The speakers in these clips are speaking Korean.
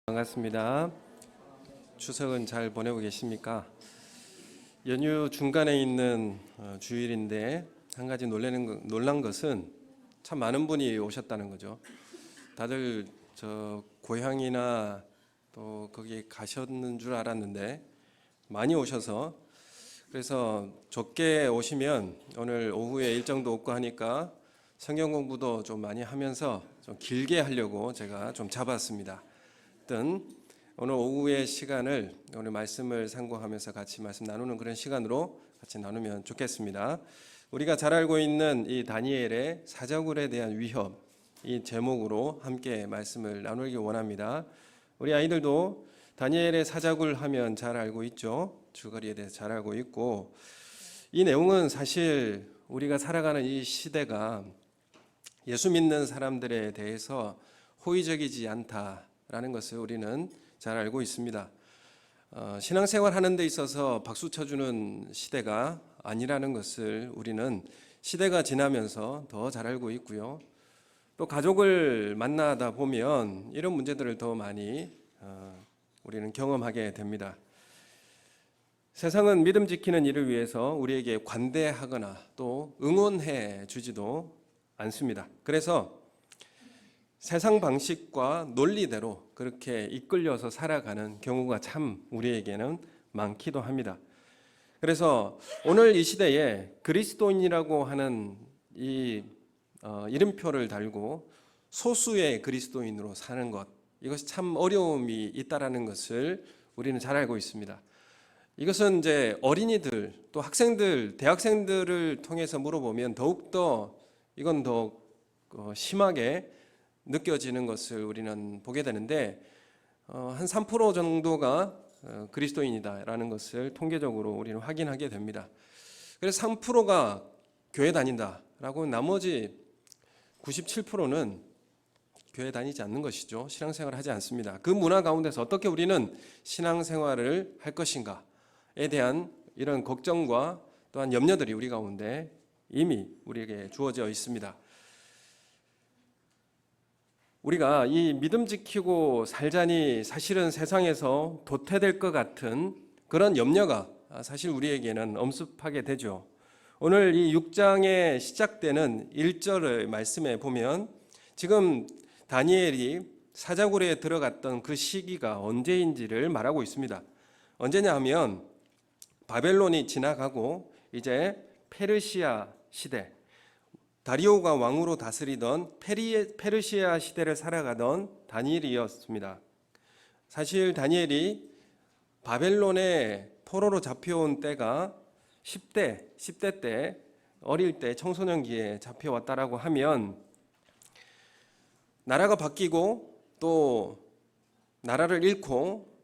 반갑습니다. 추석은 잘 보내고 계십니까? 연휴 중간에 있는 주일인데 한 가지 놀란 것은 참 많은 분이 오셨다는 거죠. 다들 저 고향이나 또 거기 가셨는 줄 알았는데 많이 오셔서, 그래서 적게 오시면 오늘 오후에 일정도 없고 하니까 성경 공부도 좀 많이 하면서 좀 길게 하려고 제가 좀 잡았습니다. 오늘 오후의 시간을 오늘 말씀을 상고하면서 같이 말씀 나누는 그런 시간으로 같이 나누면 좋겠습니다. 우리가 잘 알고 있는 이 다니엘의 사자굴에 대한 위협, 이 제목으로 함께 말씀을 나누기 원합니다. 우리 아이들도 다니엘의 사자굴 하면 잘 알고 있죠. 줄거리에 대해서 잘 알고 있고, 이 내용은 사실 우리가 살아가는 이 시대가 예수 믿는 사람들에 대해서 호의적이지 않다라는 것을 우리는 잘 알고 있습니다. 신앙생활 하는 데 있어서 박수 쳐주는 시대가 아니라는 것을 우리는 시대가 지나면서 더 잘 알고 있고요. 또 가족을 만나다 보면 이런 문제들을 더 많이 우리는 경험하게 됩니다. 세상은 믿음 지키는 일을 위해서 우리에게 관대하거나 또 응원해 주지도 않습니다. 그래서 세상 방식과 논리대로 그렇게 이끌려서 살아가는 경우가 참 우리에게는 많기도 합니다. 그래서 오늘 이 시대에 그리스도인이라고 하는 이 이름표를 달고 소수의 그리스도인으로 사는 것, 이것이 참 어려움이 있다라는 것을 우리는 잘 알고 있습니다. 이것은 이제 어린이들 또 학생들, 대학생들을 통해서 물어보면 더욱더 이건 더 심하게 느껴지는 것을 우리는 보게 되는데, 한 3% 정도가 그리스도인이다라는 것을 통계적으로 우리는 확인하게 됩니다. 그래서 3%가 교회 다닌다라고 나머지 97%는 교회 다니지 않는 것이죠. 신앙생활을 하지 않습니다. 그 문화 가운데서 어떻게 우리는 신앙생활을 할 것인가에 대한 이런 걱정과 또한 염려들이 우리 가운데 이미 우리에게 주어져 있습니다. 우리가 이 믿음 지키고 살자니 사실은 세상에서 도태될 것 같은 그런 염려가 사실 우리에게는 엄습하게 되죠. 오늘 이 6장에 시작되는 1절의 말씀에 보면 지금 다니엘이 사자굴에 들어갔던 그 시기가 언제인지를 말하고 있습니다. 언제냐 하면 바벨론이 지나가고 이제 페르시아 시대, 다리오가 왕으로 다스리던 페르시아 시대를 살아가던 다니엘이었습니다. 사실 다니엘이 바벨론의 포로로 잡혀온 때가 10대 때, 어릴 때 청소년기에 잡혀왔다라고 하면 나라가 바뀌고 또 나라를 잃고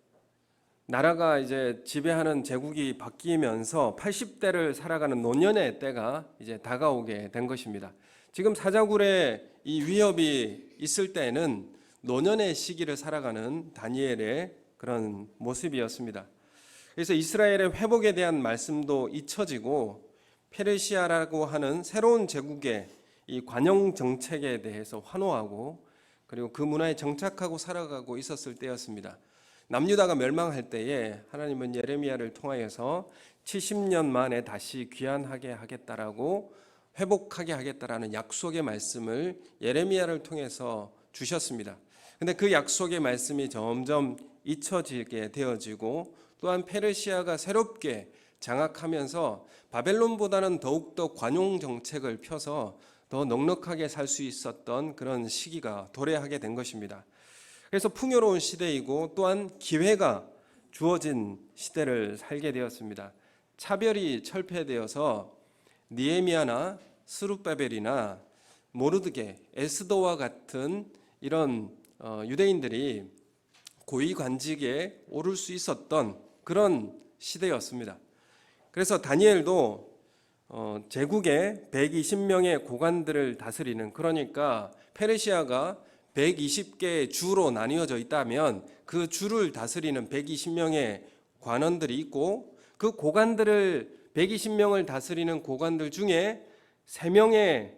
나라가 이제 지배하는 제국이 바뀌면서 80대를 살아가는 노년의 때가 이제 다가오게 된 것입니다. 지금 사자굴에 이 위협이 있을 때는 노년의 시기를 살아가는 다니엘의 그런 모습이었습니다. 그래서 이스라엘의 회복에 대한 말씀도 잊혀지고 페르시아라고 하는 새로운 제국의 이 관용 정책에 대해서 환호하고 그리고 그 문화에 정착하고 살아가고 있었을 때였습니다. 남유다가 멸망할 때에 하나님은 예레미야를 통하여서 70년 만에 다시 귀환하게 하겠다라고, 회복하게 하겠다라는 약속의 말씀을 예레미야를 통해서 주셨습니다. 그런데 그 약속의 말씀이 점점 잊혀지게 되어지고 또한 페르시아가 새롭게 장악하면서 바벨론보다는 더욱더 관용 정책을 펴서 더 넉넉하게 살 수 있었던 그런 시기가 도래하게 된 것입니다. 그래서 풍요로운 시대이고 또한 기회가 주어진 시대를 살게 되었습니다. 차별이 철폐되어서 느헤미야나 스룹바벨이나 모르드게, 에스더와 같은 이런 유대인들이 고위관직에 오를 수 있었던 그런 시대였습니다. 그래서 다니엘도 제국의 120명의 고관들을 다스리는, 그러니까 페르시아가 120개의 주로 나뉘어져 있다면 그 주를 다스리는 120명의 관원들이 있고 그 고관들을 120명을 다스리는 고관들 중에 3명의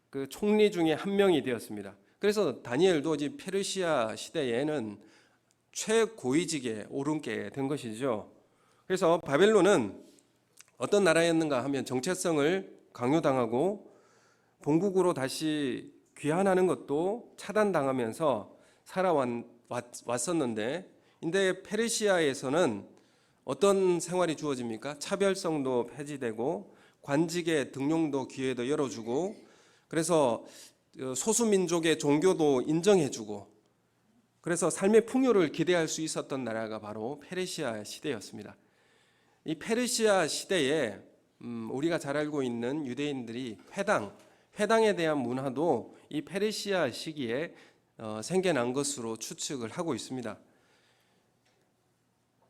그 총리 중에 한 명이 되었습니다. 그래서 다니엘도 이제 페르시아 시대에는 최고위직에 오르게 된 것이죠. 그래서 바벨론은 어떤 나라였는가 하면 정체성을 강요당하고 본국으로 다시 귀환하는 것도 차단당하면서 살아왔었는데, 근데 페르시아에서는 어떤 생활이 주어집니까? 차별성도 폐지되고 관직의 등용도 기회도 열어주고, 그래서 소수민족의 종교도 인정해주고, 그래서 삶의 풍요를 기대할 수 있었던 나라가 바로 페르시아 시대였습니다. 이 페르시아 시대에 우리가 잘 알고 있는 유대인들이 회당에 대한 문화도 이 페르시아 시기에 생겨난 것으로 추측을 하고 있습니다.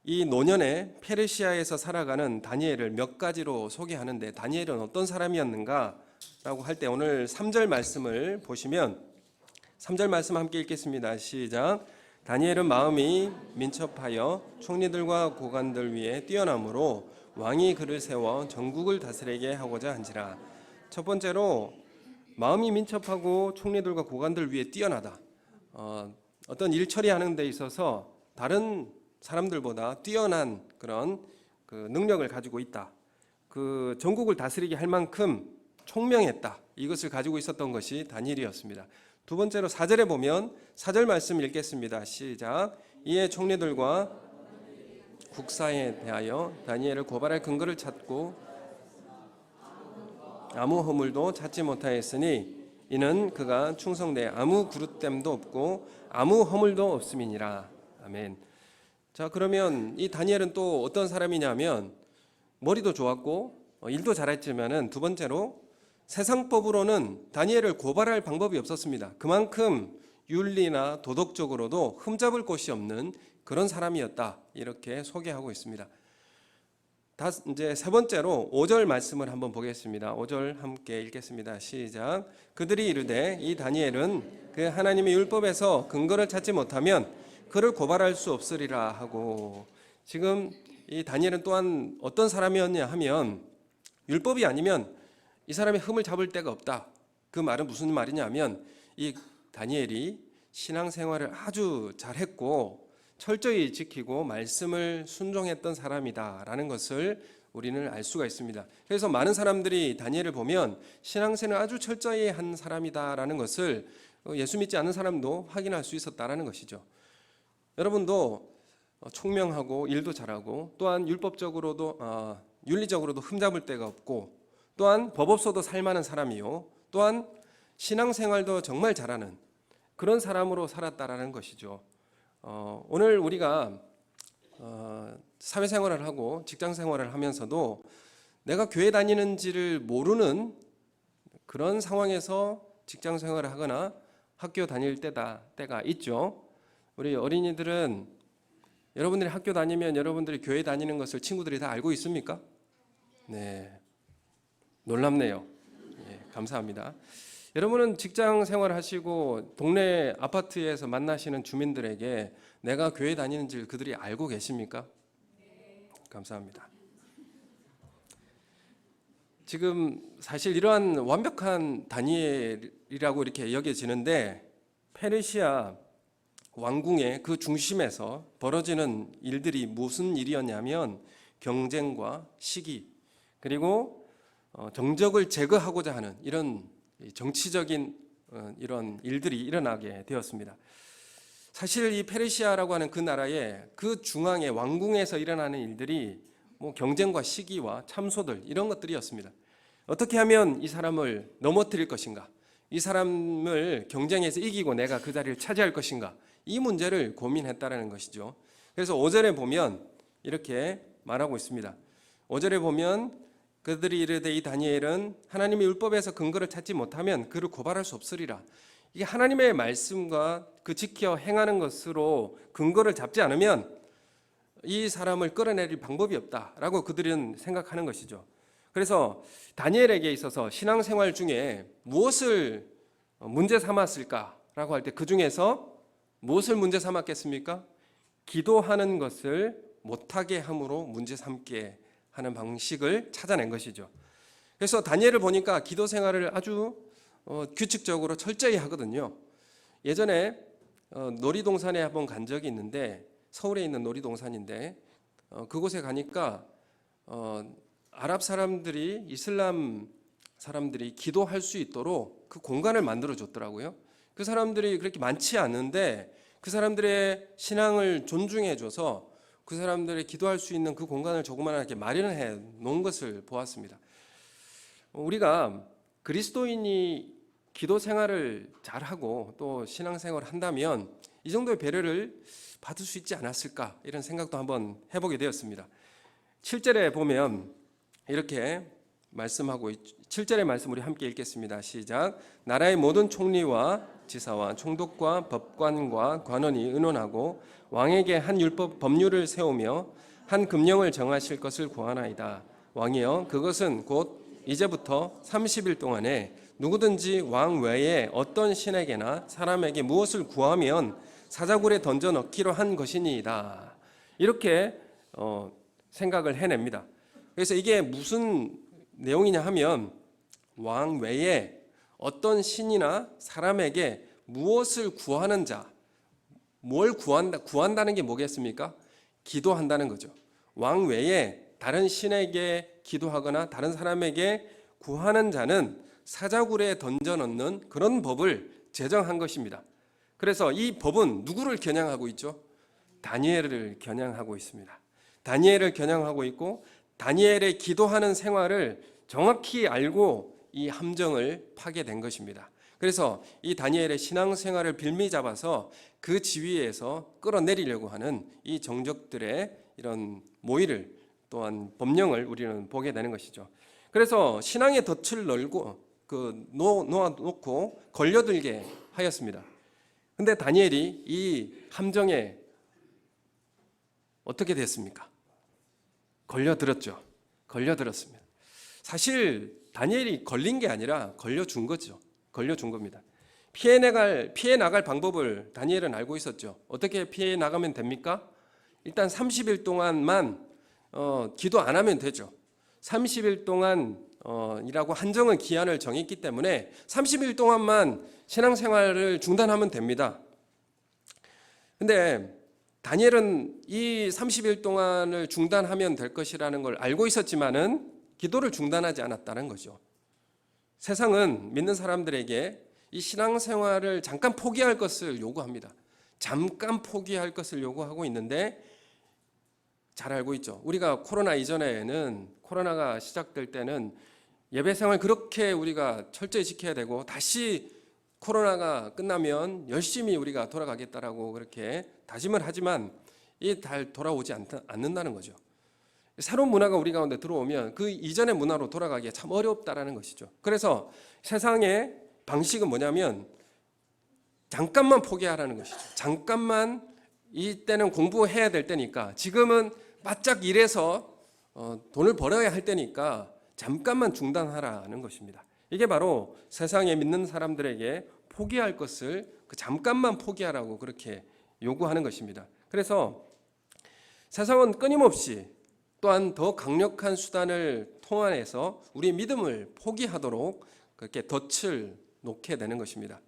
이 노년에 페르시아에서 살아가는 다니엘을 몇 가지로 소개하는데, 다니엘은 어떤 사람이었는가 라고 할 때 오늘 3절 말씀을 보시면, 3절 말씀 함께 읽겠습니다. 시작. 다니엘은 마음이 민첩하여 총리들과 고관들 위에 뛰어남으로 왕이 그를 세워 전국을 다스리게 하고자 한지라. 첫 번째로 마음이 민첩하고 총리들과 고관들 위에 뛰어나다. 어떤 일 처리하는 데 있어서 다른 사람들보다 뛰어난 그런 능력을 가지고 있다. 그 전국을 다스리게 할 만큼 총명했다. 이것을 가지고 있었던 것이 다니엘이었습니다. 두 번째로 4절에 보면 4절 말씀 읽겠습니다. 시작. 이에 총리들과 국사에 대하여 다니엘을 고발할 근거를 찾고 아무 허물도 찾지 못하였으니 이는 그가 충성되어 아무 그릇됨도 없고 아무 허물도 없음이니라. 아멘. 자, 그러면 이 다니엘은 또 어떤 사람이냐면 머리도 좋았고 일도 잘했지만은 두 번째로 세상법으로는 다니엘을 고발할 방법이 없었습니다. 그만큼 윤리나 도덕적으로도 흠잡을 곳이 없는 그런 사람이었다. 이렇게 소개하고 있습니다. 이제 세 번째로 5절 말씀을 한번 보겠습니다. 5절 함께 읽겠습니다. 시작. 그들이 이르되 이 다니엘은 그 하나님의 율법에서 근거를 찾지 못하면 그를 고발할 수 없으리라 하고, 지금 이 다니엘은 또한 어떤 사람이었냐 하면 율법이 아니면 이 사람의 흠을 잡을 데가 없다. 그 말은 무슨 말이냐면 이 다니엘이 신앙생활을 아주 잘했고 철저히 지키고 말씀을 순종했던 사람이다라는 것을 우리는 알 수가 있습니다. 그래서 많은 사람들이 다니엘을 보면 신앙생활을 아주 철저히 한 사람이다라는 것을 예수 믿지 않는 사람도 확인할 수 있었다라는 것이죠. 여러분도 총명하고 일도 잘하고 또한 율법적으로도 윤리적으로도 흠잡을 데가 없고 또한 법 없어도 살만한 사람이요, 또한 신앙생활도 정말 잘하는 그런 사람으로 살았다라는 것이죠. 오늘 우리가 사회생활을 하고 직장생활을 하면서도 내가 교회 다니는지를 모르는 그런 상황에서 직장생활을 하거나 학교 다닐 때가 있죠. 우리 어린이들은 여러분들이 학교 다니면 여러분들이 교회 다니는 것을 친구들이 다 알고 있습니까? 네, 놀랍네요. 예, 감사합니다. 여러분은 직장 생활하시고 동네 아파트에서 만나시는 주민들에게 내가 교회 다니는지를 그들이 알고 계십니까? 감사합니다. 지금 사실 이러한 완벽한 다니엘이라고 이렇게 여겨지는데 페르시아 왕궁의 그 중심에서 벌어지는 일들이 무슨 일이었냐면 경쟁과 시기, 그리고 정적을 제거하고자 하는 이런 정치적인 이런 일들이 일어나게 되었습니다. 사실 이 페르시아라고 하는 그 나라의 그 중앙의 왕궁에서 일어나는 일들이 뭐 경쟁과 시기와 참소들 이런 것들이었습니다. 어떻게 하면 이 사람을 넘어뜨릴 것인가, 이 사람을 경쟁에서 이기고 내가 그 자리를 차지할 것인가, 이 문제를 고민했다라는 것이죠. 그래서 5절에 보면 이렇게 말하고 있습니다. 5절에 보면 그들이 이르되 이 다니엘은 하나님의 율법에서 근거를 찾지 못하면 그를 고발할 수 없으리라. 이게 하나님의 말씀과 그 지켜 행하는 것으로 근거를 잡지 않으면 이 사람을 끌어내릴 방법이 없다라고 그들은 생각하는 것이죠. 그래서 다니엘에게 있어서 신앙생활 중에 무엇을 문제 삼았을까라고 할 때 그 중에서 무엇을 문제 삼았겠습니까? 기도하는 것을 못하게 함으로 문제 삼게 하는 방식을 찾아낸 것이죠. 그래서 다니엘을 보니까 기도 생활을 아주 규칙적으로 철저히 하거든요. 예전에 놀이동산에 한번 간 적이 있는데 서울에 있는 놀이동산인데 그곳에 가니까 아랍 사람들이 이슬람 사람들이 기도할 수 있도록 그 공간을 만들어 줬더라고요. 그 사람들이 그렇게 많지 않은데 그 사람들의 신앙을 존중해 줘서 그 사람들이 기도할 수 있는 그 공간을 조그맣게 마련해 놓은 것을 보았습니다. 우리가 그리스도인이 기도 생활을 잘하고 또 신앙생활을 한다면 이 정도의 배려를 받을 수 있지 않았을까, 이런 생각도 한번 해보게 되었습니다. 7절에 보면 이렇게 말씀하고 7절의 말씀 우리 함께 읽겠습니다. 시작. 나라의 모든 총리와 지사와 총독과 법관과 관원이 의논하고 왕에게 한 율법 법률을 세우며 한 금령을 정하실 것을 구하나이다. 왕이여, 그것은 곧 이제부터 30일 동안에 누구든지 왕 외에 어떤 신에게나 사람에게 무엇을 구하면 사자굴에 던져 넣기로 한 것이니이다. 이렇게 생각을 해냅니다. 그래서 이게 무슨 내용이냐 하면 왕 외에 어떤 신이나 사람에게 무엇을 구하는 자, 뭘 구한다는 게 뭐겠습니까? 기도한다는 거죠. 왕 외에 다른 신에게 기도하거나 다른 사람에게 구하는 자는 사자굴에 던져 넣는 그런 법을 제정한 것입니다. 그래서 이 법은 누구를 겨냥하고 있죠? 다니엘을 겨냥하고 있습니다. 다니엘을 겨냥하고 있고 다니엘의 기도하는 생활을 정확히 알고 이 함정을 파게 된 것입니다. 그래서 이 다니엘의 신앙생활을 빌미 잡아서 그 지위에서 끌어내리려고 하는 이 정적들의 이런 모의를, 또한 법령을 우리는 보게 되는 것이죠. 그래서 신앙의 덫을 놓아놓고 걸려들게 하였습니다. 근데 다니엘이 이 함정에 어떻게 됐습니까? 걸려들었죠. 걸려들었습니다. 사실 다니엘이 걸린 게 아니라 걸려준 거죠. 걸려준 겁니다. 피해 나갈 방법을 다니엘은 알고 있었죠. 어떻게 피해 나가면 됩니까? 일단 30일 동안만 기도 안 하면 되죠. 30일 동안 이라고 한정은 기한을 정했기 때문에 30일 동안만 신앙생활을 중단하면 됩니다. 근데 다니엘은 이 30일 동안을 중단하면 될 것이라는 걸 알고 있었지만은 기도를 중단하지 않았다는 거죠. 세상은 믿는 사람들에게 이 신앙생활을 잠깐 포기할 것을 요구합니다. 잠깐 포기할 것을 요구하고 있는데 잘 알고 있죠. 우리가 코로나 이전에는, 코로나가 시작될 때는 예배생활 그렇게 우리가 철저히 지켜야 되고 다시 코로나가 끝나면 열심히 우리가 돌아가겠다라고 그렇게 다짐을 하지만 이 달 돌아오지 않는다는 거죠. 새로운 문화가 우리 가운데 들어오면 그 이전의 문화로 돌아가기가 참 어렵다라는 것이죠. 그래서 세상의 방식은 뭐냐면 잠깐만 포기하라는 것이죠. 잠깐만, 이때는 공부해야 될 때니까, 지금은 바짝 일해서 돈을 벌어야 할 때니까 잠깐만 중단하라는 것입니다. 이게 바로 세상에 믿는 사람들에게 포기할 것을 그 잠깐만 포기하라고 그렇게 요구하는 것입니다. 그래서 세상은 끊임없이 또한 더 강력한 수단을 통해서 우리의 믿음을 포기하도록 그렇게 덫을 놓게 되는 것입니다.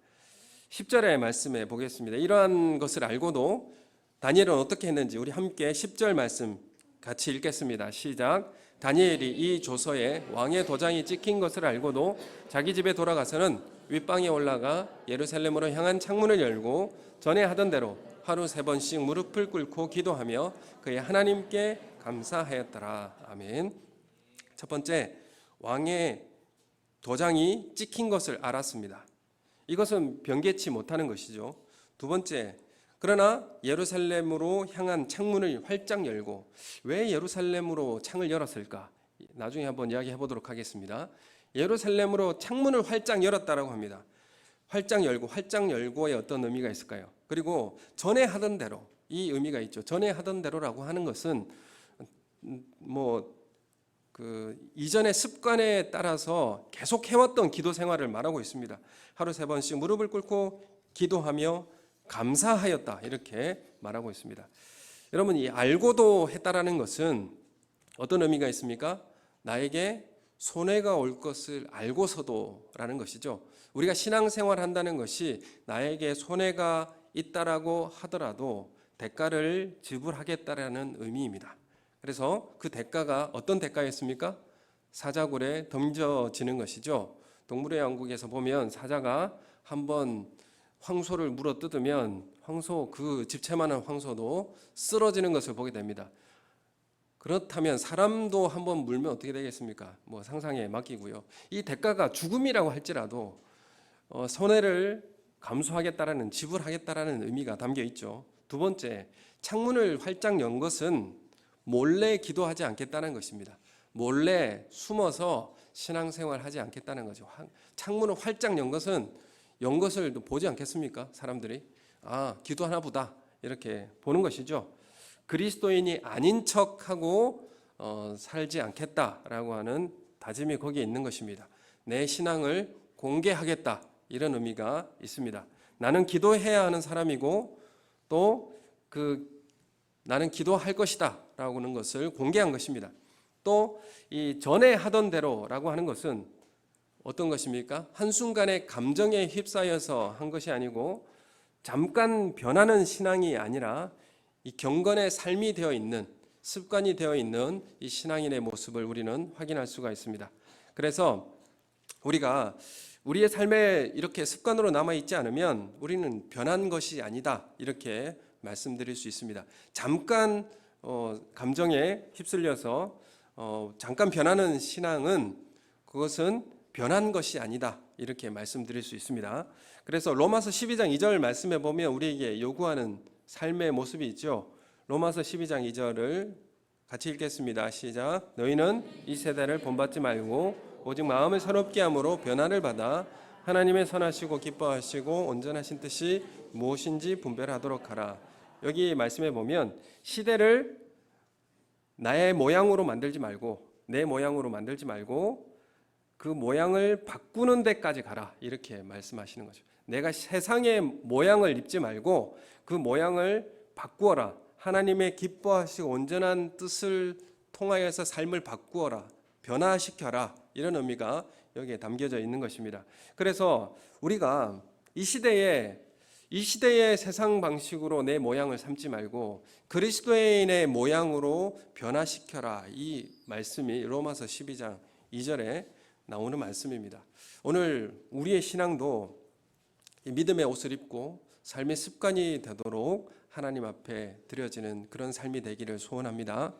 10절의 말씀에 보겠습니다. 이러한 것을 알고도 다니엘은 어떻게 했는지 우리 함께 10절 말씀 같이 읽겠습니다. 시작. 다니엘이 이 조서에 왕의 도장이 찍힌 것을 알고도 자기 집에 돌아가서는 윗방에 올라가 예루살렘으로 향한 창문을 열고 전에 하던 대로 하루 3번씩 무릎을 꿇고 기도하며 그의 하나님께 감사하였더라. 아멘. 첫 번째, 왕의 도장이 찍힌 것을 알았습니다. 이것은 변개치 못하는 것이죠. 두 번째, 그러나 예루살렘으로 향한 창문을 활짝 열고, 왜 예루살렘으로 창을 열었을까? 나중에 한번 이야기해 보도록 하겠습니다. 예루살렘으로 창문을 활짝 열었다라고 합니다. 활짝 열고의 어떤 의미가 있을까요? 그리고 전에 하던 대로, 이 의미가 있죠. 전에 하던 대로라고 하는 것은 이전의 습관에 따라서 계속 해왔던 기도 생활을 말하고 있습니다. 하루 3번씩 무릎을 꿇고 기도하며 감사하였다, 이렇게 말하고 있습니다. 여러분, 이 알고도 했다라는 것은 어떤 의미가 있습니까? 나에게 손해가 올 것을 알고서도라는 것이죠. 우리가 신앙생활 한다는 것이 나에게 손해가 있다라고 하더라도 대가를 지불하겠다라는 의미입니다. 그래서 그 대가가 어떤 대가였습니까? 사자굴에 던져지는 것이죠. 동물의 왕국에서 보면 사자가 한번 황소를 물어 뜯으면 황소, 그 집채만한 황소도 쓰러지는 것을 보게 됩니다. 그렇다면 사람도 한번 물면 어떻게 되겠습니까? 뭐 상상에 맡기고요. 이 대가가 죽음이라고 할지라도 손해를 감수하겠다라는, 지불하겠다라는 의미가 담겨 있죠. 두 번째, 창문을 활짝 연 것은 몰래 기도하지 않겠다는 것입니다. 몰래 숨어서 신앙생활 하지 않겠다는 거죠. 창문을 활짝 연 것을 보지 않겠습니까? 사람들이 기도하나 보다 이렇게 보는 것이죠. 그리스도인이 아닌 척하고 살지 않겠다라고 하는 다짐이 거기에 있는 것입니다. 내 신앙을 공개하겠다, 이런 의미가 있습니다. 나는 기도해야 하는 사람이고 또 나는 기도할 것이다 라고 하는 것을 공개한 것입니다. 또 이 전에 하던 대로라고 하는 것은 어떤 것입니까? 한순간의 감정에 휩싸여서 한 것이 아니고 잠깐 변하는 신앙이 아니라 이 경건의 삶이 되어 있는, 습관이 되어 있는 이 신앙인의 모습을 우리는 확인할 수가 있습니다. 그래서 우리가 우리의 삶에 이렇게 습관으로 남아있지 않으면 우리는 변한 것이 아니다, 이렇게 말씀드릴 수 있습니다. 잠깐 감정에 휩쓸려서 잠깐 변하는 신앙은 그것은 변한 것이 아니다, 이렇게 말씀드릴 수 있습니다. 그래서 로마서 12장 2절 말씀에 보면 우리에게 요구하는 삶의 모습이 있죠. 로마서 12장 2절을 같이 읽겠습니다. 시작. 너희는 이 세대를 본받지 말고 오직 마음을 새롭게 함으로 변화를 받아 하나님의 선하시고 기뻐하시고 온전하신 뜻이 무엇인지 분별하도록 하라. 여기 말씀해 보면 시대를 나의 모양으로 만들지 말고, 내 모양으로 만들지 말고 그 모양을 바꾸는 데까지 가라, 이렇게 말씀하시는 거죠. 내가 세상의 모양을 입지 말고 그 모양을 바꾸어라. 하나님의 기뻐하시고 온전한 뜻을 통하여서 삶을 바꾸어라, 변화시켜라, 이런 의미가 여기에 담겨져 있는 것입니다. 그래서 우리가 이 시대의 세상 방식으로 내 모양을 삼지 말고 그리스도인의 모양으로 변화시켜라, 이 말씀이 로마서 12장 2절에 나오는 말씀입니다. 오늘 우리의 신앙도 믿음의 옷을 입고 삶의 습관이 되도록 하나님 앞에 드려지는 그런 삶이 되기를 소원합니다.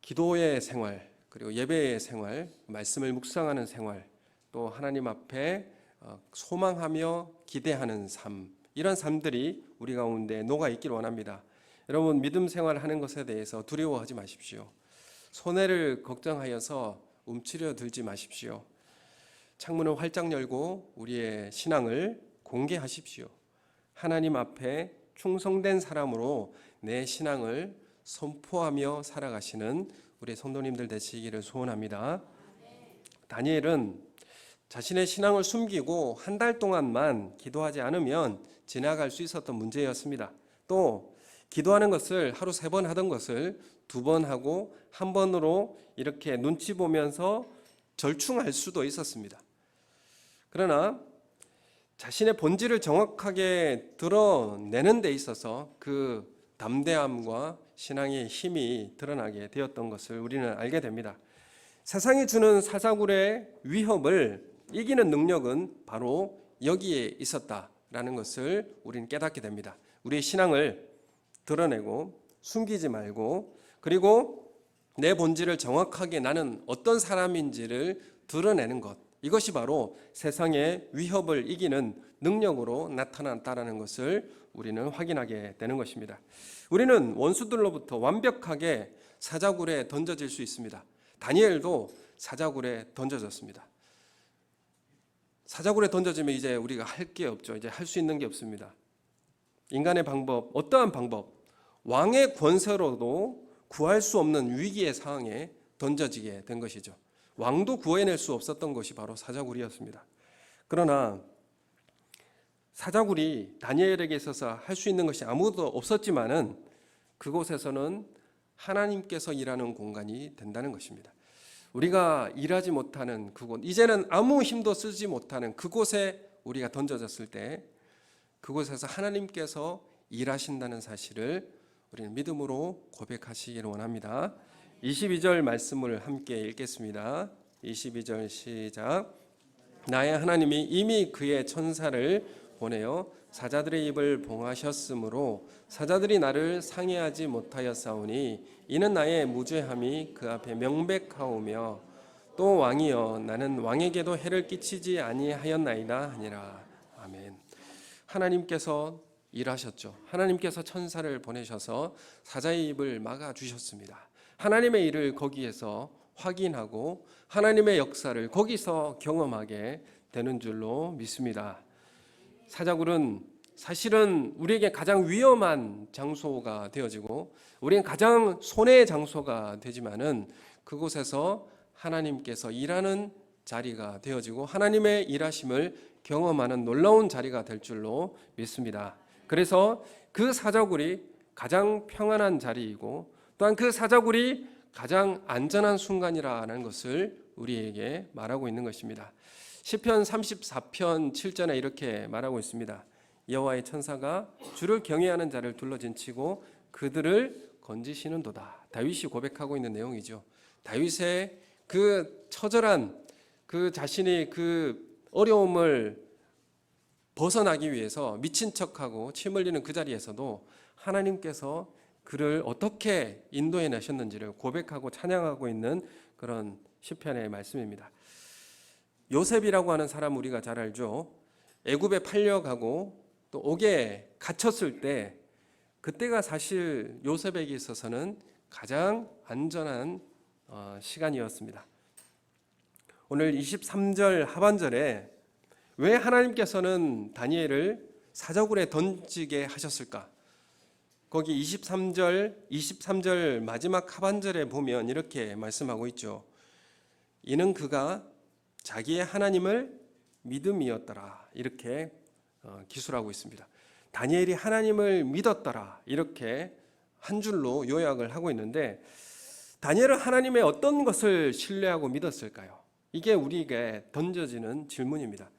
기도의 생활, 그리고 예배의 생활, 말씀을 묵상하는 생활, 또 하나님 앞에 소망하며 기대하는 삶, 이런 삶들이 우리 가운데 녹아 있기를 원합니다. 여러분, 믿음 생활하는 것에 대해서 두려워하지 마십시오. 손해를 걱정하여서 움츠려 들지 마십시오. 창문을 활짝 열고 우리의 신앙을 공개하십시오. 하나님 앞에 충성된 사람으로 내 신앙을 선포하며 살아가시는 우리 성도님들 되시기를 소원합니다. 다니엘은 자신의 신앙을 숨기고 한 달 동안만 기도하지 않으면 지나갈 수 있었던 문제였습니다. 또 기도하는 것을 하루 3번 하던 것을 2번 하고 1번으로 이렇게 눈치 보면서 절충할 수도 있었습니다. 그러나 자신의 본질을 정확하게 드러내는 데 있어서 그 담대함과 신앙의 힘이 드러나게 되었던 것을 우리는 알게 됩니다. 세상이 주는 사자굴의 위협을 이기는 능력은 바로 여기에 있었다라는 것을 우리는 깨닫게 됩니다. 우리의 신앙을 드러내고 숨기지 말고, 그리고 내 본질을 정확하게 나는 어떤 사람인지를 드러내는 것, 이것이 바로 세상의 위협을 이기는 능력으로 나타났다는 것을 우리는 확인하게 되는 것입니다. 우리는 원수들로부터 완벽하게 사자굴에 던져질 수 있습니다. 다니엘도 사자굴에 던져졌습니다. 사자굴에 던져지면 이제 우리가 할 게 없죠. 이제 할 수 있는 게 없습니다. 인간의 방법, 어떠한 방법, 왕의 권세로도 구할 수 없는 위기의 상황에 던져지게 된 것이죠. 왕도 구해낼 수 없었던 것이 바로 사자굴이었습니다. 그러나 사자굴이 다니엘에게 있어서 할 수 있는 것이 아무것도 없었지만은 그곳에서는 하나님께서 일하는 공간이 된다는 것입니다. 우리가 일하지 못하는 그곳, 이제는 아무 힘도 쓰지 못하는 그곳에 우리가 던져졌을 때 그곳에서 하나님께서 일하신다는 사실을 우리는 믿음으로 고백하시기를 원합니다. 22절 말씀을 함께 읽겠습니다. 22절 시작. 나의 하나님이 이미 그의 천사를 보내어 사자들의 입을 봉하셨으므로 사자들이 나를 상해하지 못하였사오니 이는 나의 무죄함이 그 앞에 명백하오며 또 왕이여 나는 왕에게도 해를 끼치지 아니하였나이다 하니라. 아멘. 하나님께서 일하셨죠. 하나님께서 천사를 보내셔서 사자의 입을 막아주셨습니다. 하나님의 일을 거기에서 확인하고 하나님의 역사를 거기서 경험하게 되는 줄로 믿습니다. 사자굴은 사실은 우리에게 가장 위험한 장소가 되어지고 우리는 가장 손해의 장소가 되지만은 그곳에서 하나님께서 일하는 자리가 되어지고 하나님의 일하심을 경험하는 놀라운 자리가 될 줄로 믿습니다. 그래서 그 사자굴이 가장 평안한 자리이고 또한 그 사자굴이 가장 안전한 순간이라는 것을 우리에게 말하고 있는 것입니다. 시편 34편 7절에 이렇게 말하고 있습니다. 여호와의 천사가 주를 경외하는 자를 둘러진치고 그들을 건지시는도다. 다윗이 고백하고 있는 내용이죠. 다윗의 그 처절한 그 자신이 그 어려움을 벗어나기 위해서 미친 척하고 침 흘리는 그 자리에서도 하나님께서 그를 어떻게 인도해 내셨는지를 고백하고 찬양하고 있는 그런 시편의 말씀입니다. 요셉이라고 하는 사람 우리가 잘 알죠. 애굽에 팔려가고 또 옥에 갇혔을 때 그때가 사실 요셉에게 있어서는 가장 안전한 시간이었습니다. 오늘 23절 하반절에 왜 하나님께서는 다니엘을 사자굴에 던지게 하셨을까? 거기 23절 마지막 하반절에 보면 이렇게 말씀하고 있죠. 이는 그가 자기의 하나님을 믿음이었더라. 이렇게 기술하고 있습니다. 다니엘이 하나님을 믿었더라. 이렇게 한 줄로 요약을 하고 있는데 다니엘은 하나님의 어떤 것을 신뢰하고 믿었을까요? 이게 우리에게 던져지는 질문입니다.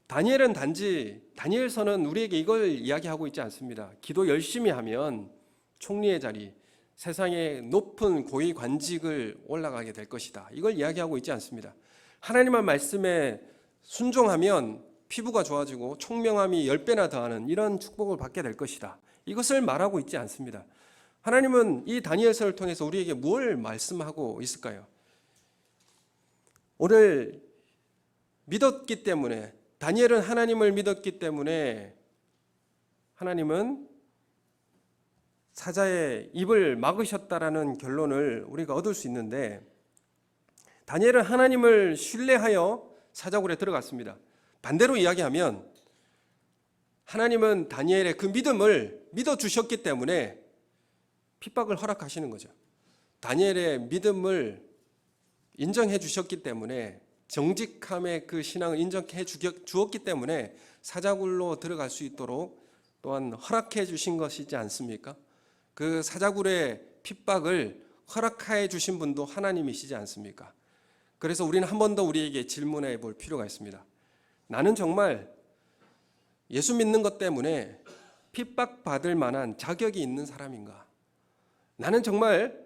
다니엘은 단지 다니엘서는 우리에게 이걸 이야기하고 있지 않습니다. 기도 열심히 하면 총리의 자리, 세상의 높은 고위 관직을 올라가게 될 것이다. 이걸 이야기하고 있지 않습니다. 하나님의 말씀에 순종하면 피부가 좋아지고 총명함이 10배나 더하는 이런 축복을 받게 될 것이다. 이것을 말하고 있지 않습니다. 하나님은 이 다니엘서를 통해서 우리에게 뭘 말씀하고 있을까요? 오늘 믿었기 때문에 다니엘은 하나님을 믿었기 때문에 하나님은 사자의 입을 막으셨다라는 결론을 우리가 얻을 수 있는데 다니엘은 하나님을 신뢰하여 사자굴에 들어갔습니다. 반대로 이야기하면 하나님은 다니엘의 그 믿음을 믿어주셨기 때문에 핍박을 허락하시는 거죠. 다니엘의 믿음을 인정해 주셨기 때문에 정직함의 그 신앙을 인정해 주었기 때문에 사자굴로 들어갈 수 있도록 또한 허락해 주신 것이지 않습니까? 그 사자굴의 핍박을 허락해 주신 분도 하나님이시지 않습니까? 그래서 우리는 한 번 더 우리에게 질문해 볼 필요가 있습니다. 나는 정말 예수 믿는 것 때문에 핍박받을 만한 자격이 있는 사람인가? 나는 정말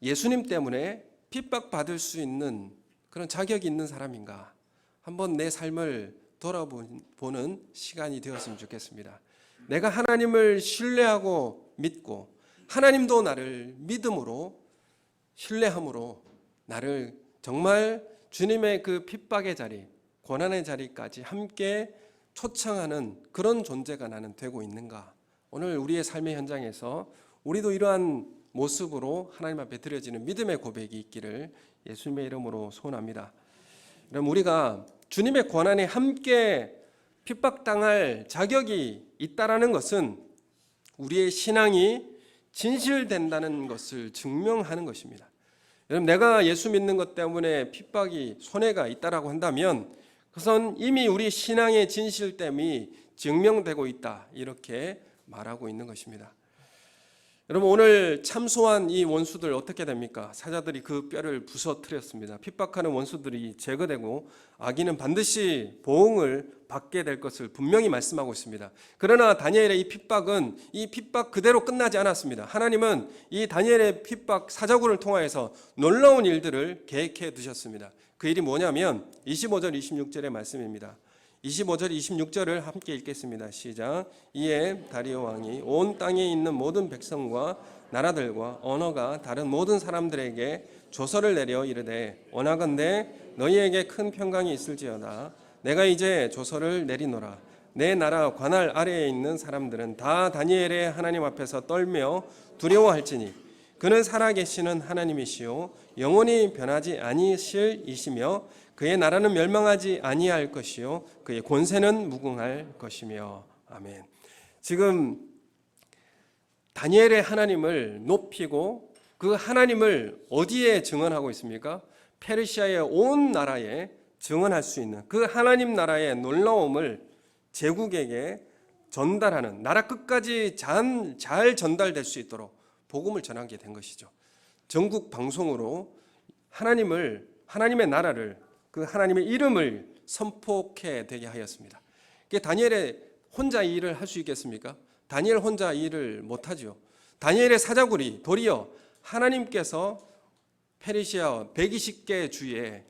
예수님 때문에 핍박받을 수 있는 그런 자격이 있는 사람인가? 한번 내 삶을 돌아보는 시간이 되었으면 좋겠습니다. 내가 하나님을 신뢰하고 믿고 하나님도 나를 믿음으로 신뢰함으로 나를 정말 주님의 그 핍박의 자리, 고난의 자리까지 함께 초청하는 그런 존재가 나는 되고 있는가? 오늘 우리의 삶의 현장에서 우리도 이러한 모습으로 하나님 앞에 드려지는 믿음의 고백이 있기를 예수님의 이름으로 소원합니다. 그럼 우리가 주님의 고난에 함께 핍박당할 자격이 있다라는 것은 우리의 신앙이 진실된다는 것을 증명하는 것입니다. 여러분, 내가 예수 믿는 것 때문에 핍박이 손해가 있다라고 한다면 그것은 이미 우리 신앙의 진실됨이 증명되고 있다 이렇게 말하고 있는 것입니다. 여러분, 오늘 참소한 이 원수들 어떻게 됩니까? 사자들이 그 뼈를 부서뜨렸습니다. 핍박하는 원수들이 제거되고 악인은 반드시 보응을 받게 될 것을 분명히 말씀하고 있습니다. 그러나 다니엘의 이 핍박 그대로 끝나지 않았습니다. 하나님은 이 다니엘의 핍박 사자굴을 통하여서 놀라운 일들을 계획해 두셨습니다. 그 일이 뭐냐면 25절 26절의 말씀입니다. 25절 26절을 함께 읽겠습니다. 시작. 이에 다리오 왕이 온 땅에 있는 모든 백성과 나라들과 언어가 다른 모든 사람들에게 조서를 내려 이르되 원하건대 너희에게 큰 평강이 있을지어다. 내가 이제 조서를 내리노라. 내 나라 관할 아래에 있는 사람들은 다 다니엘의 하나님 앞에서 떨며 두려워할지니 그는 살아계시는 하나님이시요 영원히 변하지 아니실 이시며 그의 나라는 멸망하지 아니할 것이요 그의 권세는 무궁할 것이며. 아멘. 지금 다니엘의 하나님을 높이고 그 하나님을 어디에 증언하고 있습니까? 페르시아의 온 나라에 증언할 수 있는 그 하나님 나라의 놀라움을 제국에게 전달하는, 나라 끝까지 잘 전달될 수 있도록 복음을 전하게 된 것이죠. 전국 방송으로 하나님의 나라를, 그 하나님의 이름을 선포케 되게 하였습니다. 다니엘의 혼자 이 일을 할 수 있겠습니까? 다니엘 혼자 이 일을 못하죠. 다니엘의 사자굴이 도리어 하나님께서 페르시아 120개 주에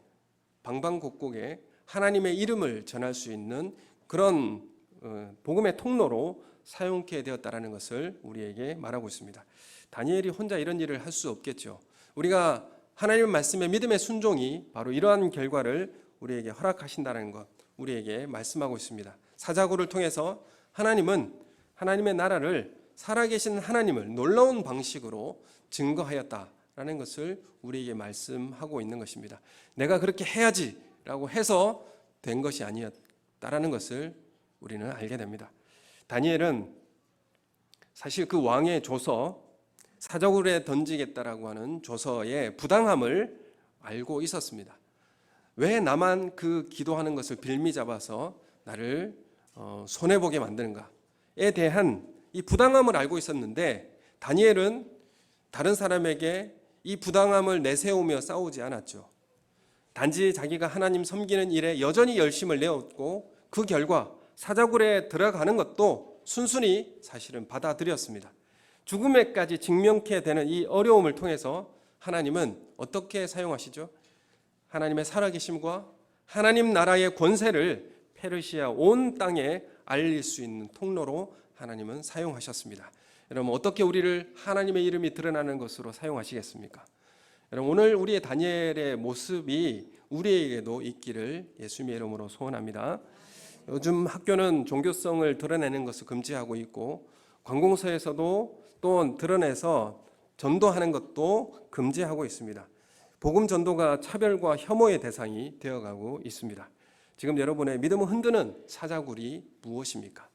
방방곡곡에 하나님의 이름을 전할 수 있는 그런 복음의 통로로 사용케 되었다라는 것을 우리에게 말하고 있습니다. 다니엘이 혼자 이런 일을 할 수 없겠죠. 우리가 하나님의 말씀에 믿음의 순종이 바로 이러한 결과를 우리에게 허락하신다는 것, 우리에게 말씀하고 있습니다. 사자굴을 통해서 하나님은 하나님의 나라를, 살아계신 하나님을 놀라운 방식으로 증거하였다라는 것을 우리에게 말씀하고 있는 것입니다. 내가 그렇게 해야지라고 해서 된 것이 아니었다라는 것을 우리는 알게 됩니다. 다니엘은 사실 그 왕의 조서, 사자굴에 던지겠다라고 하는 조서의 부당함을 알고 있었습니다. 왜 나만 그 기도하는 것을 빌미 잡아서 나를 손해보게 만드는가에 대한 이 부당함을 알고 있었는데, 다니엘은 다른 사람에게 이 부당함을 내세우며 싸우지 않았죠. 단지 자기가 하나님 섬기는 일에 여전히 열심을 내었고, 그 결과 사자굴에 들어가는 것도 순순히 사실은 받아들였습니다. 죽음에까지 직면케 되는 이 어려움을 통해서 하나님은 어떻게 사용하시죠? 하나님의 살아계심과 하나님 나라의 권세를 페르시아 온 땅에 알릴 수 있는 통로로 하나님은 사용하셨습니다. 여러분, 어떻게 우리를 하나님의 이름이 드러나는 것으로 사용하시겠습니까? 여러분, 오늘 우리의 다니엘의 모습이 우리에게도 있기를 예수님의 이름으로 소원합니다. 요즘 학교는 종교성을 드러내는 것을 금지하고 있고, 관공서에서도 또 드러내서 전도하는 것도 금지하고 있습니다. 복음 전도가 차별과 혐오의 대상이 되어가고 있습니다. 지금 여러분의 믿음을 흔드는 사자굴이 무엇입니까?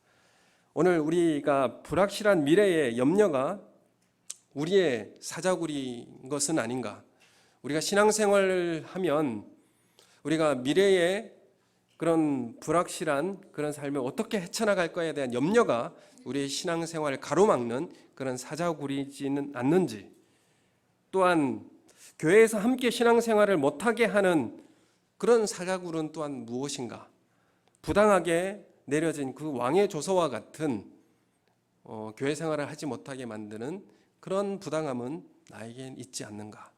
오늘 우리가 불확실한 미래의 염려가 우리의 사자굴인 것은 아닌가? 우리가 신앙생활을 하면 우리가 미래의 그런 불확실한 그런 삶을 어떻게 헤쳐나갈 거에 대한 염려가 우리의 신앙생활을 가로막는 그런 사자굴이지는 않는지, 또한 교회에서 함께 신앙생활을 못하게 하는 그런 사자굴은 또한 무엇인가? 부당하게 내려진 그 왕의 조서와 같은 교회 생활을 하지 못하게 만드는 그런 부당함은 나에겐 있지 않는가?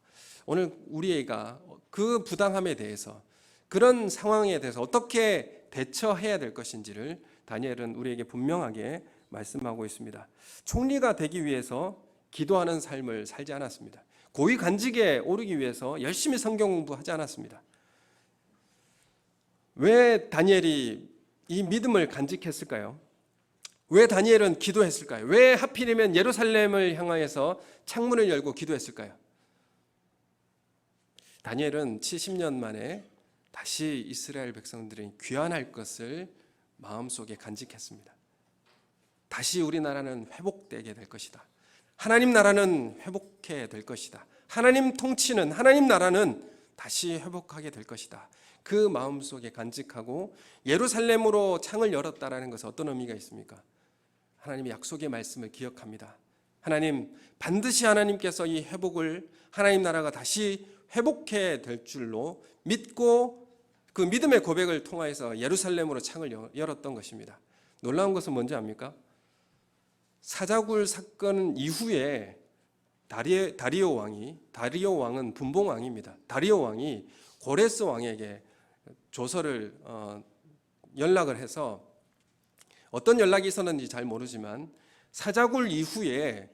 오늘 우리가 그 부당함에 대해서, 그런 상황에 대해서 어떻게 대처해야 될 것인지를 다니엘은 우리에게 분명하게 말씀하고 있습니다. 총리가 되기 위해서 기도하는 삶을 살지 않았습니다. 고위 관직에 오르기 위해서 열심히 성경 공부하지 않았습니다. 왜 다니엘이 이 믿음을 간직했을까요? 왜 다니엘은 기도했을까요? 왜 하필이면 예루살렘을 향하여서 창문을 열고 기도했을까요? 다니엘은 70년 만에 다시 이스라엘 백성들이 귀환할 것을 마음속에 간직했습니다. 다시 우리나라는 회복되게 될 것이다. 하나님 나라는 회복해 될 것이다. 하나님 통치는, 하나님 나라는 다시 회복하게 될 것이다. 그 마음속에 간직하고 예루살렘으로 창을 열었다라는 것은 어떤 의미가 있습니까? 하나님의 약속의 말씀을 기억합니다. 하나님 반드시 하나님께서 이 회복을 하나님 나라가 다시 회복해 될 줄로 믿고 그 믿음의 고백을 통하여서 예루살렘으로 창을 열었던 것입니다. 놀라운 것은 뭔지 압니까? 사자굴 사건 이후에 다리오 왕은 분봉 왕입니다. 다리오 왕이 고레스 왕에게 조서를 연락을 해서 어떤 연락이 있었는지 잘 모르지만 사자굴 이후에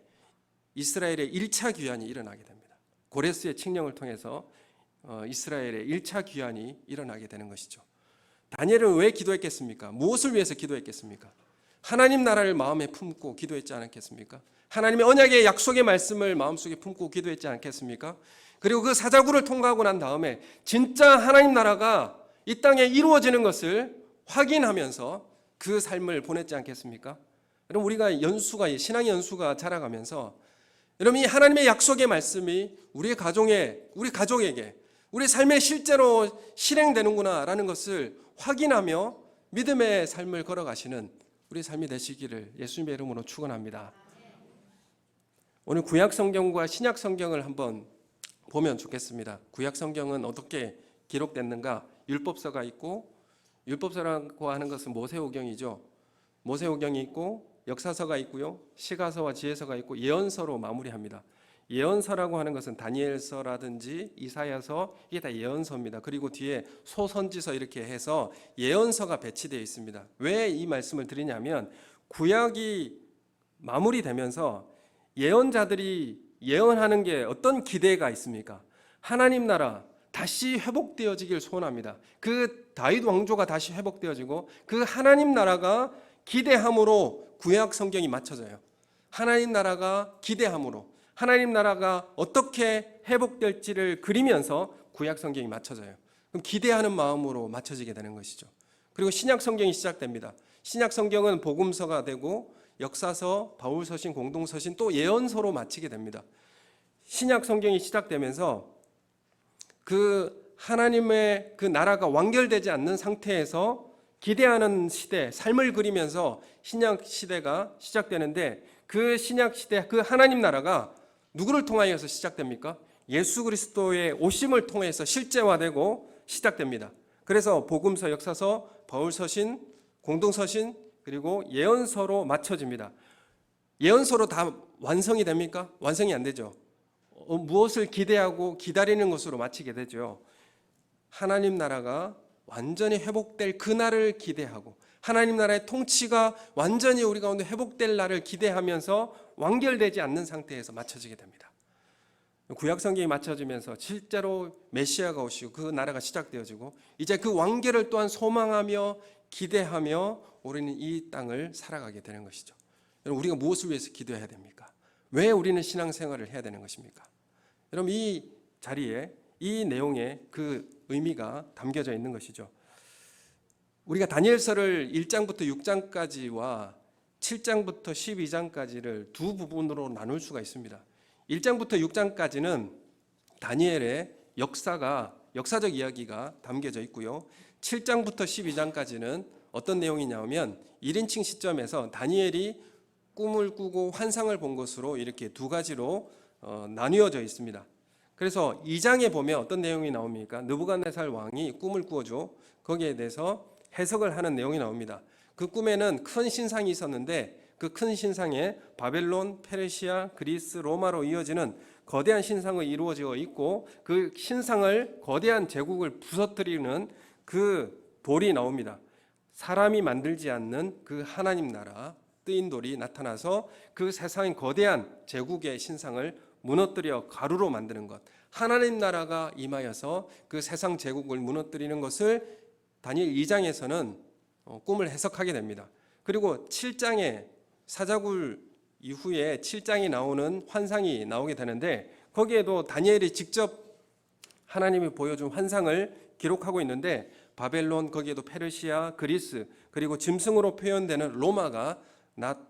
이스라엘의 1차 귀환이 일어나게 됩니다. 고레스의 칙령을 통해서 이스라엘의 1차 귀환이 일어나게 되는 것이죠. 다니엘은 왜 기도했겠습니까? 무엇을 위해서 기도했겠습니까? 하나님 나라를 마음에 품고 기도했지 않았겠습니까? 하나님의 언약의 약속의 말씀을 마음속에 품고 기도했지 않겠습니까? 그리고 그 사자굴을 통과하고 난 다음에 진짜 하나님 나라가 이 땅에 이루어지는 것을 확인하면서 그 삶을 보냈지 않겠습니까? 여러분, 우리가 신앙의 연수가 자라가면서 여러분, 이 하나님의 약속의 말씀이 우리 가족에게 우리 삶에 실제로 실행되는구나라는 것을 확인하며 믿음의 삶을 걸어가시는 우리 삶이 되시기를 예수님의 이름으로 축원합니다. 오늘 구약 성경과 신약 성경을 한번 보면 좋겠습니다. 구약 성경은 어떻게 기록됐는가? 율법서가 있고, 율법서라고 하는 것은 모세오경이죠. 모세오경이 있고 역사서가 있고요, 시가서와 지혜서가 있고 예언서로 마무리합니다. 예언서라고 하는 것은 다니엘서라든지 이사야서, 이게 다 예언서입니다. 그리고 뒤에 소선지서 이렇게 해서 예언서가 배치되어 있습니다. 왜 이 말씀을 드리냐면 구약이 마무리되면서 예언자들이 예언하는 게 어떤 기대가 있습니까? 하나님 나라 다시 회복되어지길 소원합니다. 그 다윗 왕조가 다시 회복되어지고 그 하나님 나라가 기대함으로 구약 성경이 맞춰져요. 하나님 나라가 기대함으로 하나님 나라가 어떻게 회복될지를 그리면서 구약 성경이 맞춰져요. 그럼 기대하는 마음으로 맞춰지게 되는 것이죠. 그리고 신약 성경이 시작됩니다. 신약 성경은 복음서가 되고 역사서, 바울서신, 공동서신, 또 예언서로 마치게 됩니다. 신약 성경이 시작되면서 그 하나님의 그 나라가 완결되지 않는 상태에서 기대하는 시대, 삶을 그리면서 신약 시대가 시작되는데, 그 신약 시대, 그 하나님 나라가 누구를 통하여서 시작됩니까? 예수 그리스도의 오심을 통해서 실제화되고 시작됩니다. 그래서 복음서, 역사서, 바울서신, 공동서신, 그리고 예언서로 맞춰집니다. 예언서로 다 완성이 됩니까? 완성이 안 되죠. 무엇을 기대하고 기다리는 것으로 마치게 되죠. 하나님 나라가 완전히 회복될 그날을 기대하고 하나님 나라의 통치가 완전히 우리 가운데 회복될 날을 기대하면서 완결되지 않는 상태에서 맞춰지게 됩니다. 구약 성경이 맞춰지면서 실제로 메시아가 오시고 그 나라가 시작되어지고 이제 그 완결을 또한 소망하며 기대하며 우리는 이 땅을 살아가게 되는 것이죠. 여러분, 우리가 무엇을 위해서 기도해야 됩니까? 왜 우리는 신앙생활을 해야 되는 것입니까? 여러분, 이 자리에 이 내용에 그 의미가 담겨져 있는 것이죠. 우리가 다니엘서를 1장부터 6장까지와 7장부터 12장까지를 두 부분으로 나눌 수가 있습니다. 1장부터 6장까지는 다니엘의 역사적 이야기가 담겨져 있고요. 7장부터 12장까지는 어떤 내용이냐면 1인칭 시점에서 다니엘이 꿈을 꾸고 환상을 본 것으로 이렇게 두 가지로 나뉘어져 있습니다. 그래서 2장에 보면 어떤 내용이 나옵니까? 느부갓네살 왕이 꿈을 꾸어줘. 거기에 대해서 해석을 하는 내용이 나옵니다. 그 꿈에는 큰 신상이 있었는데 그 큰 신상에 바벨론, 페르시아, 그리스, 로마로 이어지는 거대한 신상이 이루어져 있고 그 신상을 거대한 제국을 부서뜨리는 그 돌이 나옵니다. 사람이 만들지 않는 그 하나님 나라 뜨인 돌이 나타나서 그 세상의 거대한 제국의 신상을 무너뜨려 가루로 만드는 것, 하나님 나라가 임하여서 그 세상 제국을 무너뜨리는 것을 다니엘 2장에서는 꿈을 해석하게 됩니다. 그리고 7장에 사자굴 이후에 7장이 나오는 환상이 나오게 되는데 거기에도 다니엘이 직접 하나님이 보여준 환상을 기록하고 있는데 바벨론, 거기에도 페르시아, 그리스, 그리고 짐승으로 표현되는 로마가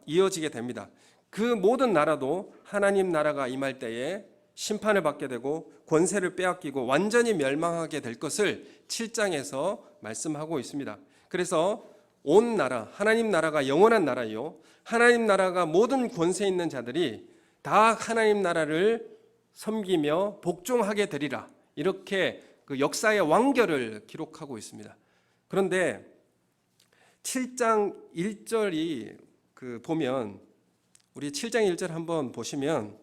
이어지게 됩니다. 그 모든 나라도 하나님 나라가 임할 때에 심판을 받게 되고 권세를 빼앗기고 완전히 멸망하게 될 것을 7장에서 말씀하고 있습니다. 그래서 온 나라, 하나님 나라가 영원한 나라요, 하나님 나라가 모든 권세 있는 자들이 다 하나님 나라를 섬기며 복종하게 되리라. 이렇게 그 역사의 완결을 기록하고 있습니다. 그런데 7장 1절이 보면 우리 7장 1절 한번 보시면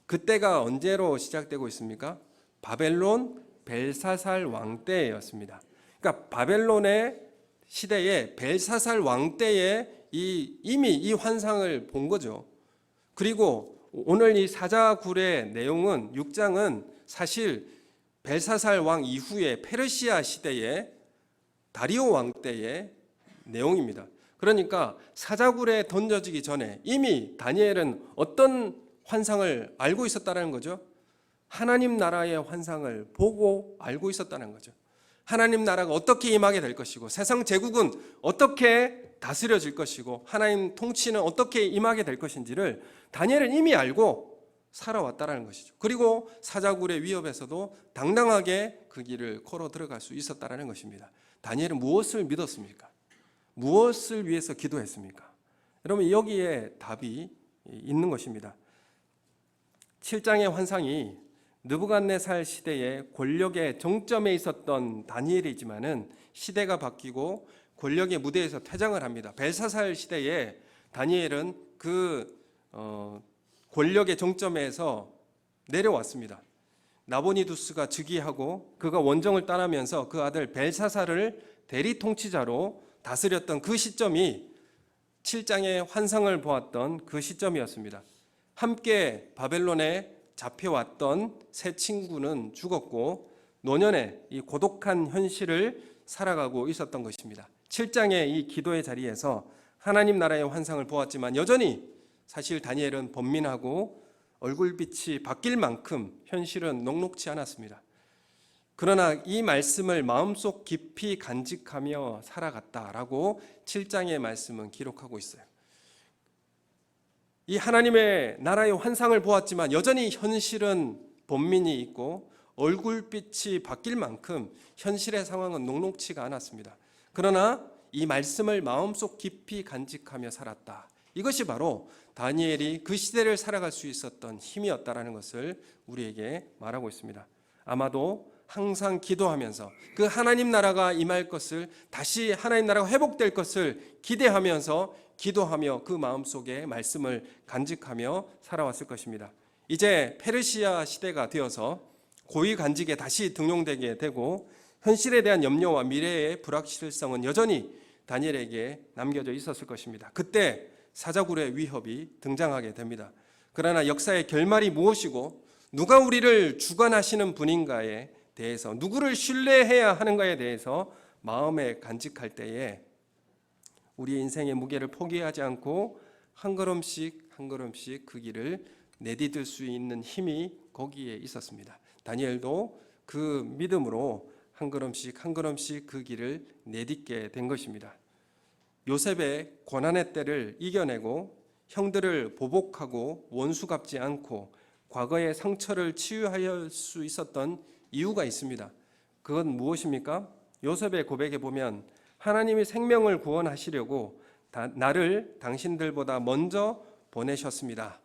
그때가 언제로 시작되고 있습니까? 바벨론 벨사살 왕 때였습니다. 그러니까 바벨론의 시대에 벨사살 왕 때에 이미 이 환상을 본 거죠. 그리고 오늘 이 사자굴의 내용은 6장은 사실 벨사살 왕 이후에 페르시아 시대의 다리오 왕 때의 내용입니다. 그러니까 사자굴에 던져지기 전에 이미 다니엘은 어떤 환상을 알고 있었다는 거죠. 하나님 나라의 환상을 보고 알고 있었다는 거죠. 하나님 나라가 어떻게 임하게 될 것이고 세상 제국은 어떻게 다스려질 것이고 하나님 통치는 어떻게 임하게 될 것인지를 다니엘은 이미 알고 살아왔다는 것이죠. 그리고 사자굴의 위협에서도 당당하게 그 길을 걸어 들어갈 수 있었다는 것입니다. 다니엘은 무엇을 믿었습니까? 무엇을 위해서 기도했습니까? 여러분 여기에 답이 있는 것입니다. 7장의 환상이 느부갓네살 시대의 권력의 정점에 있었던 다니엘이지만은 시대가 바뀌고 권력의 무대에서 퇴장을 합니다. 벨사살 시대에 다니엘은 권력의 정점에서 내려왔습니다. 나보니두스가 즉위하고 그가 원정을 떠나면서 그 아들 벨사살을 대리 통치자로 다스렸던 그 시점이 7장의 환상을 보았던 그 시점이었습니다. 함께 바벨론에 잡혀왔던 세 친구는 죽었고 노년의 이 고독한 현실을 살아가고 있었던 것입니다. 7장의 이 기도의 자리에서 하나님 나라의 환상을 보았지만 여전히 사실 다니엘은 번민하고 얼굴빛이 바뀔 만큼 현실은 녹록지 않았습니다. 그러나 이 말씀을 마음속 깊이 간직하며 살아갔다라고 7장의 말씀은 기록하고 있어요. 이 하나님의 나라의 환상을 보았지만 여전히 현실은 번민이 있고 얼굴빛이 바뀔 만큼 현실의 상황은 녹록지가 않았습니다. 그러나 이 말씀을 마음속 깊이 간직하며 살았다. 이것이 바로 다니엘이 그 시대를 살아갈 수 있었던 힘이었다라는 것을 우리에게 말하고 있습니다. 아마도 항상 기도하면서 그 하나님 나라가 임할 것을, 다시 하나님 나라가 회복될 것을 기대하면서 기도하며 그 마음속에 말씀을 간직하며 살아왔을 것입니다. 이제 페르시아 시대가 되어서 고위 간직에 다시 등용되게 되고 현실에 대한 염려와 미래의 불확실성은 여전히 다니엘에게 남겨져 있었을 것입니다. 그때 사자굴의 위협이 등장하게 됩니다. 그러나 역사의 결말이 무엇이고 누가 우리를 주관하시는 분인가에 대해서, 누구를 신뢰해야 하는가에 대해서 마음에 간직할 때에 우리 인생의 무게를 포기하지 않고 한 걸음씩 한 걸음씩 그 길을 내디딜 수 있는 힘이 거기에 있었습니다. 다니엘도 그 믿음으로 한 걸음씩 한 걸음씩 그 길을 내딛게 된 것입니다. 요셉의 고난의 때를 이겨내고 형들을 보복하고 원수 갚지 않고 과거의 상처를 치유할 수 있었던 이유가 있습니다. 그건 무엇입니까? 요셉의 고백에 보면 하나님이 생명을 구원하시려고 나를 당신들보다 먼저 보내셨습니다.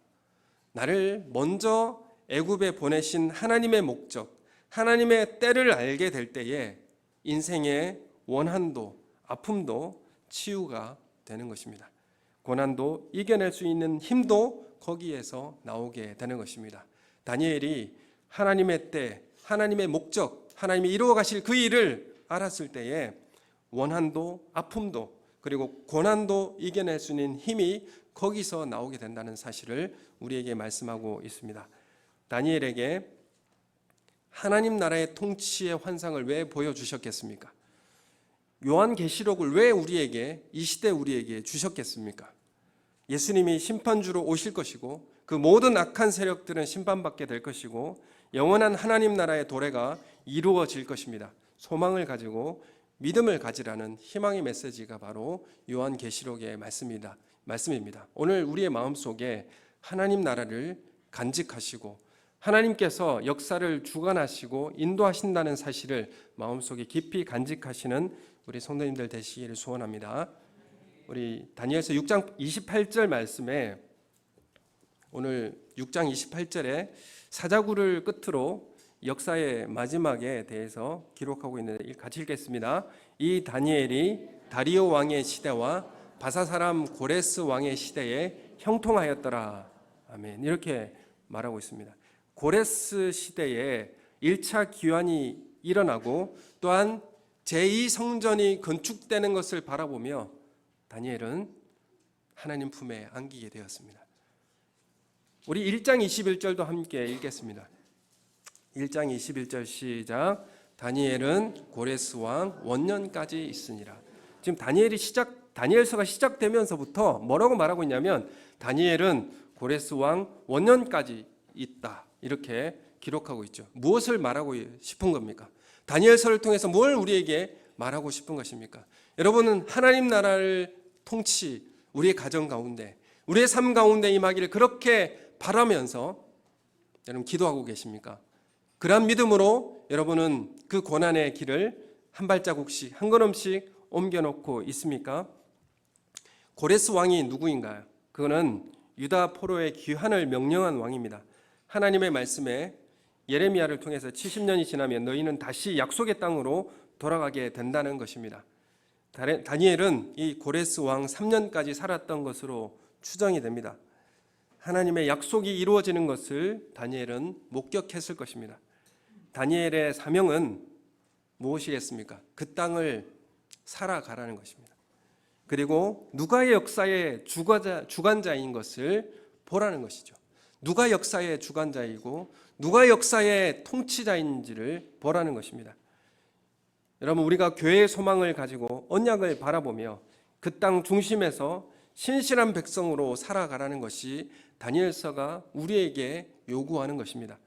나를 먼저 애굽에 보내신 하나님의 목적, 하나님의 때를 알게 될 때에 인생의 원한도 아픔도 치유가 되는 것입니다. 고난도 이겨낼 수 있는 힘도 거기에서 나오게 되는 것입니다. 다니엘이 하나님의 때, 하나님의 목적, 하나님이 이루어 가실 그 일을 알았을 때에 원한도 아픔도 그리고 고난도 이겨낼 수 있는 힘이 거기서 나오게 된다는 사실을 우리에게 말씀하고 있습니다. 다니엘에게 하나님 나라의 통치의 환상을 왜 보여주셨겠습니까? 요한계시록을 왜 우리에게, 이 시대 우리에게 주셨겠습니까? 예수님이 심판주로 오실 것이고 그 모든 악한 세력들은 심판받게 될 것이고 영원한 하나님 나라의 도래가 이루어질 것입니다. 소망을 가지고 믿음을 가지라는 희망의 메시지가 바로 요한계시록의 말씀입니다. 오늘 우리의 마음속에 하나님 나라를 간직하시고 하나님께서 역사를 주관하시고 인도하신다는 사실을 마음속에 깊이 간직하시는 우리 성도님들 되시기를 소원합니다. 우리 다니엘서 6장 28절 말씀에 오늘 6장 28절에 사자굴을 끝으로 역사의 마지막에 대해서 기록하고 있는데 같이 읽겠습니다. 이 다니엘이 다리오 왕의 시대와 바사 사람 고레스 왕의 시대에 형통하였더라. 아멘. 이렇게 말하고 있습니다. 고레스 시대에 1차 기환이 일어나고 또한 제2성전이 건축되는 것을 바라보며 다니엘은 하나님 품에 안기게 되었습니다. 우리 1장 21절도 함께 읽겠습니다. 1장 21절 시작. 다니엘은 고레스 왕 원년까지 있으니라. 지금 다니엘서가 시작되면서부터 뭐라고 말하고 있냐면 다니엘은 고레스 왕 원년까지 있다. 이렇게 기록하고 있죠. 무엇을 말하고 싶은 겁니까? 다니엘서를 통해서 뭘 우리에게 말하고 싶은 것입니까? 여러분은 하나님 나라를 통치, 우리의 가정 가운데, 우리의 삶 가운데 임하기를 그렇게 바라면서 여러분 기도하고 계십니까? 그러한 믿음으로 여러분은 그 고난의 길을 한 발자국씩, 한 걸음씩 옮겨놓고 있습니까? 고레스 왕이 누구인가요? 그거는 유다 포로의 귀환을 명령한 왕입니다. 하나님의 말씀에 예레미야를 통해서 70년이 지나면 너희는 다시 약속의 땅으로 돌아가게 된다는 것입니다. 다니엘은 이 고레스 왕 3년까지 살았던 것으로 추정이 됩니다. 하나님의 약속이 이루어지는 것을 다니엘은 목격했을 것입니다. 다니엘의 사명은 무엇이겠습니까? 그 땅을 살아가라는 것입니다. 그리고 누가의 역사의 주관자인 것을 보라는 것이죠. 누가 역사의 주관자이고 누가 역사의 통치자인지를 보라는 것입니다. 여러분, 우리가 교회의 소망을 가지고 언약을 바라보며 그 땅 중심에서 신실한 백성으로 살아가라는 것이 다니엘서가 우리에게 요구하는 것입니다.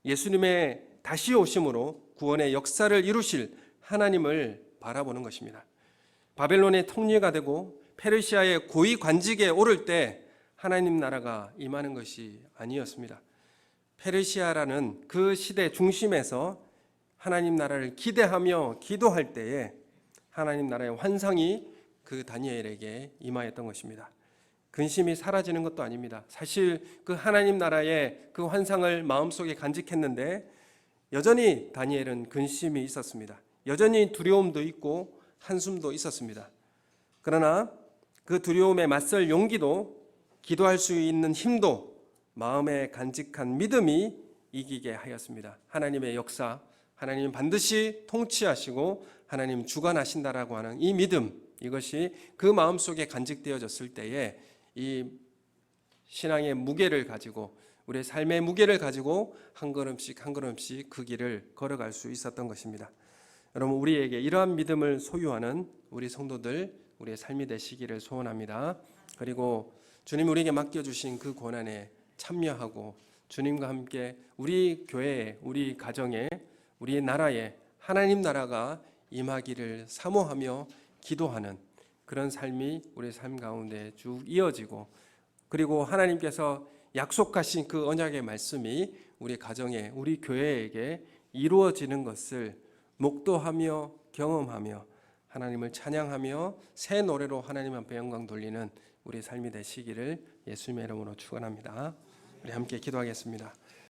예수님의 다시 오심으로 구원의 역사를 이루실 하나님을 바라보는 것입니다. 바벨론의 통리가 되고 페르시아의 고위 관직에 오를 때 하나님 나라가 임하는 것이 아니었습니다. 페르시아라는 그 시대 중심에서 하나님 나라를 기대하며 기도할 때에 하나님 나라의 환상이 그 다니엘에게 임하였던 것입니다. 근심이 사라지는 것도 아닙니다. 사실 그 하나님 나라의 그 환상을 마음속에 간직했는데 여전히 다니엘은 근심이 있었습니다. 여전히 두려움도 있고 한숨도 있었습니다. 그러나 그 두려움에 맞설 용기도 기도할 수 있는 힘도 마음에 간직한 믿음이 이기게 하였습니다. 하나님의 역사, 하나님은 반드시 통치하시고 하나님 주관하신다라고 하는 이 믿음, 이것이 그 마음속에 간직되어졌을 때에 이 신앙의 무게를 가지고 우리의 삶의 무게를 가지고 한 걸음씩 한 걸음씩 그 길을 걸어갈 수 있었던 것입니다. 여러분, 우리에게 이러한 믿음을 소유하는 우리 성도들, 우리의 삶이 되시기를 소원합니다. 그리고 주님 우리에게 맡겨주신 그 고난에 참여하고 주님과 함께 우리 교회에, 우리 가정에, 우리 나라에 하나님 나라가 임하기를 사모하며 기도하는 그런 삶이 우리 삶 가운데 쭉 이어지고, 그리고 하나님께서 약속하신 그 언약의 말씀이 우리 가정에, 우리 교회에게 이루어지는 것을 목도하며 경험하며 하나님을 찬양하며 새 노래로 하나님 앞에 영광 돌리는 우리 삶이 되시기를 예수님의 이름으로 축원합니다. 우리 함께 기도하겠습니다.